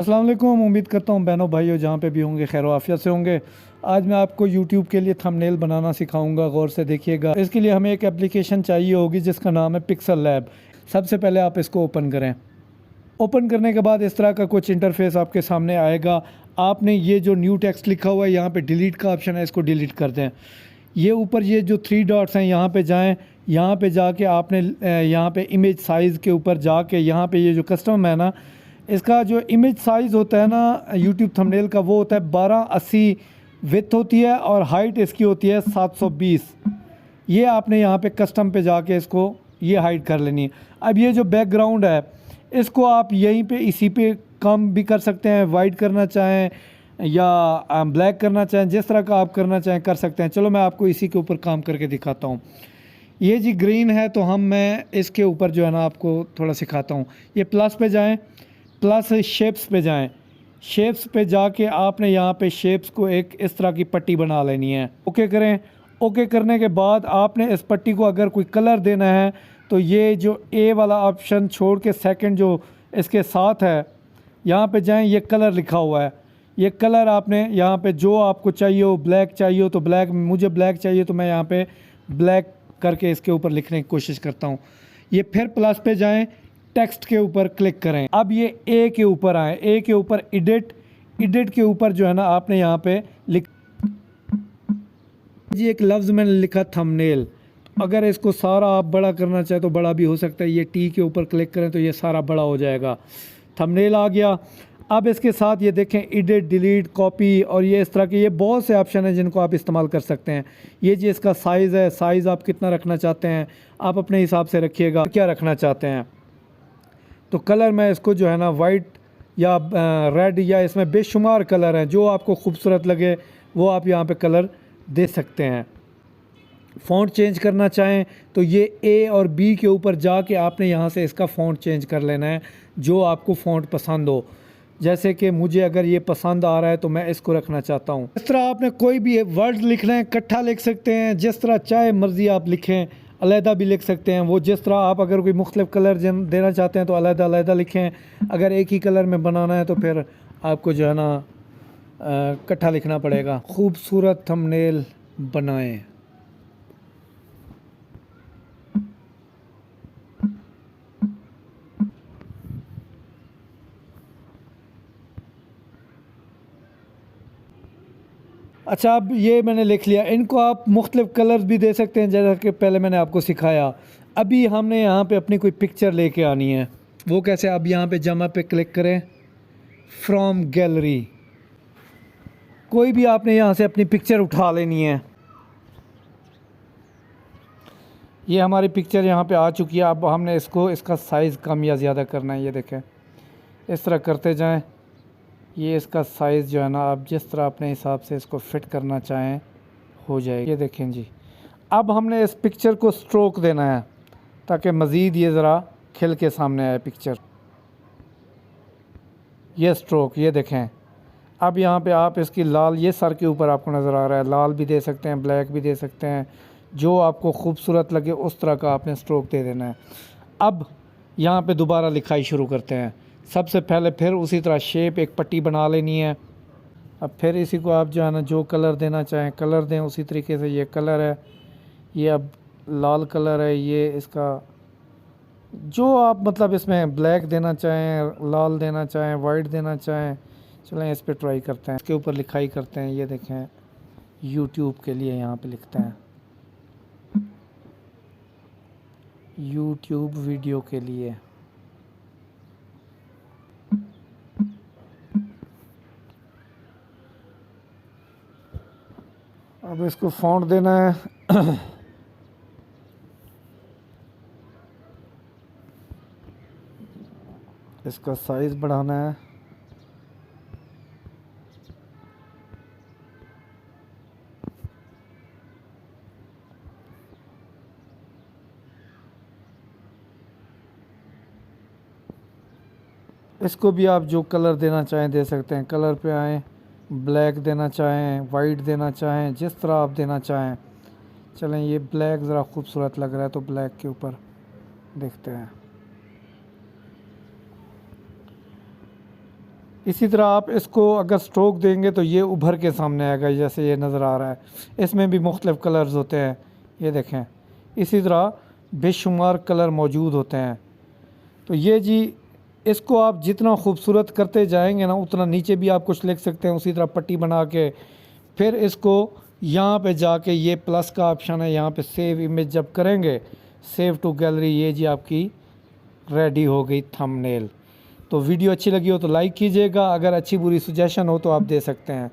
अस्सलाम वालेकुम। उम्मीद करता हूँ बहनों भाइयों जहाँ पे भी होंगे खैर आफियत से होंगे। आज मैं आपको YouTube के लिए थंबनेल बनाना सिखाऊंगा, गौर से देखिएगा। इसके लिए हमें एक एप्लीकेशन चाहिए होगी जिसका नाम है पिक्सल लैब। सबसे पहले आप इसको ओपन करें। ओपन करने के बाद इस तरह का कुछ इंटरफेस आपके सामने आएगा। आपने ये जो न्यू टेक्स्ट लिखा हुआ है यहाँ पे डिलीट का ऑप्शन है, इसको डिलीट कर दें। ये ऊपर ये जो 3 डॉट्स हैं यहाँ पे जाएं। यहाँ पे जाके आपने यहाँ पे इमेज साइज़ के ऊपर जाके यहाँ पे ये जो कस्टम है ना, इसका जो इमेज साइज़ होता है ना यूट्यूब थंबनेल का, वो होता है 1280 विड्थ होती है और हाइट इसकी होती है 720। ये आपने यहाँ पे कस्टम पे जाके इसको ये हाइट कर लेनी है। अब ये जो बैकग्राउंड है इसको आप यहीं पे इसी पे कम भी कर सकते हैं, वाइट करना चाहें या ब्लैक करना चाहें, जिस तरह का आप करना चाहें कर सकते हैं। चलो मैं आपको इसी के ऊपर काम करके दिखाता हूँ। ये जी ग्रीन है तो मैं इसके ऊपर जो है ना आपको थोड़ा सिखाता हूँ। ये प्लस पे जाएं, प्लस शेप्स पे जाएं। शेप्स पे जाके आपने यहाँ पे शेप्स को एक इस तरह की पट्टी बना लेनी है। ओके करें। ओके करने के बाद आपने इस पट्टी को अगर कोई कलर देना है तो ये जो ए वाला ऑप्शन छोड़ के सेकंड जो इसके साथ है यहाँ पे जाएं। ये कलर लिखा हुआ है, ये कलर आपने यहाँ पे जो आपको चाहिए हो, ब्लैक चाहिए हो तो ब्लैक, मुझे ब्लैक चाहिए तो मैं यहाँ पे ब्लैक करके इसके ऊपर लिखने की कोशिश करता हूँ। ये फिर प्लस पे जाएं, टेक्स्ट के ऊपर क्लिक करें। अब ये ए के ऊपर आए, ए के ऊपर एडिट, एडिट के ऊपर जो है ना आपने यहाँ पे लिख जी एक लफ्ज़ मैंने लिखा थंबनेल। अगर इसको सारा आप बड़ा करना चाहें तो बड़ा भी हो सकता है। ये टी के ऊपर क्लिक करें तो ये सारा बड़ा हो जाएगा। थंबनेल आ गया। अब इसके साथ ये देखें एडिट, डिलीट, कॉपी और ये इस तरह के ये बहुत से ऑप्शन हैं जिनको आप इस्तेमाल कर सकते हैं। ये जी इसका साइज़ है, साइज़ आप कितना रखना चाहते हैं आप अपने हिसाब से रखिएगा। क्या रखना चाहते हैं तो कलर मैं इसको जो है ना वाइट या रेड या इसमें बेशुमार कलर हैं, जो आपको खूबसूरत लगे वो आप यहाँ पे कलर दे सकते हैं। फ़ॉन्ट चेंज करना चाहें तो ये ए और बी के ऊपर जाके आपने यहाँ से इसका फ़ॉन्ट चेंज कर लेना है जो आपको फ़ॉन्ट पसंद हो। जैसे कि मुझे अगर ये पसंद आ रहा है तो मैं इसको रखना चाहता हूँ। इस तरह आपने कोई भी वर्ड लिखना है इकट्ठा लिख सकते हैं, जिस तरह चाहे मर्ज़ी आप लिखें। अलहदा भी लिख सकते हैं, वो जिस तरह आप अगर कोई मुख्तलिफ़ कलर देना चाहते हैं तो अलहदा अलहदा लिखें। अगर एक ही कलर में बनाना है तो फिर आपको जो है ना इकट्ठा लिखना पड़ेगा। खूबसूरत थंबनेल बनाएं। अच्छा, अब ये मैंने लिख लिया। इनको आप मुख्तलिफ़ कलर्स भी दे सकते हैं जैसा कि पहले मैंने आपको सिखाया। अभी हमने यहाँ पे अपनी कोई पिक्चर लेके आनी है, वो कैसे? अब यहाँ पे जमा पे क्लिक करें, फ्रॉम गैलरी। कोई भी आपने यहाँ से अपनी पिक्चर उठा लेनी है। ये हमारी पिक्चर यहाँ पे आ चुकी है। अब हमने इसका साइज़ कम या ज़्यादा करना है। ये देखें, इस तरह करते जाएं। ये इसका साइज़ जो है ना आप जिस तरह अपने हिसाब से इसको फ़िट करना चाहें हो जाएगा। ये देखें जी। अब हमने इस पिक्चर को स्ट्रोक देना है ताकि मज़ीद ये ज़रा खिल के सामने आए पिक्चर। ये स्ट्रोक, ये देखें। अब यहाँ पे आप इसकी लाल, ये सर के ऊपर आपको नज़र आ रहा है, लाल भी दे सकते हैं, ब्लैक भी दे सकते हैं। जो आपको खूबसूरत लगे उस तरह का आपने स्ट्रोक दे देना है। अब यहाँ पे दोबारा लिखाई शुरू करते हैं। सबसे पहले फिर उसी तरह शेप एक पट्टी बना लेनी है। अब फिर इसी को आप जो है ना जो कलर देना चाहें कलर दें। उसी तरीके से ये कलर है, ये अब लाल कलर है। ये इसका जो आप मतलब इसमें ब्लैक देना चाहें, लाल देना चाहें, वाइट देना चाहें। चलें इस पर ट्राई करते हैं, इसके ऊपर लिखाई करते हैं। ये देखें यूट्यूब के लिए यहाँ पे लिखते हैं, यूट्यूब वीडियो के लिए। अब इसको फ़ॉन्ट देना है। इसका साइज़ बढ़ाना है। इसको भी आप जो कलर देना चाहें दे सकते हैं। कलर पे आएँ, ब्लैक देना चाहें, वाइट देना चाहें, जिस तरह आप देना चाहें। चलें ये ब्लैक ज़रा खूबसूरत लग रहा है तो ब्लैक के ऊपर देखते हैं। इसी तरह आप इसको अगर स्ट्रोक देंगे तो ये उभर के सामने आएगा, जैसे ये नज़र आ रहा है। इसमें भी मुख्तलिफ़ कलर्स होते हैं, ये देखें। इसी तरह बेशुमार कलर मौजूद होते हैं। तो ये जी, इसको आप जितना खूबसूरत करते जाएंगे ना, उतना नीचे भी आप कुछ लिख सकते हैं उसी तरह पट्टी बना के। फिर इसको यहाँ पे जाके ये प्लस का ऑप्शन है, यहाँ पे सेव इमेज जब करेंगे, सेव टू गैलरी, ये जी आपकी रेडी हो गई थंबनेल। तो वीडियो अच्छी लगी हो तो लाइक कीजिएगा, अगर अच्छी बुरी सजेशन हो तो आप दे सकते हैं।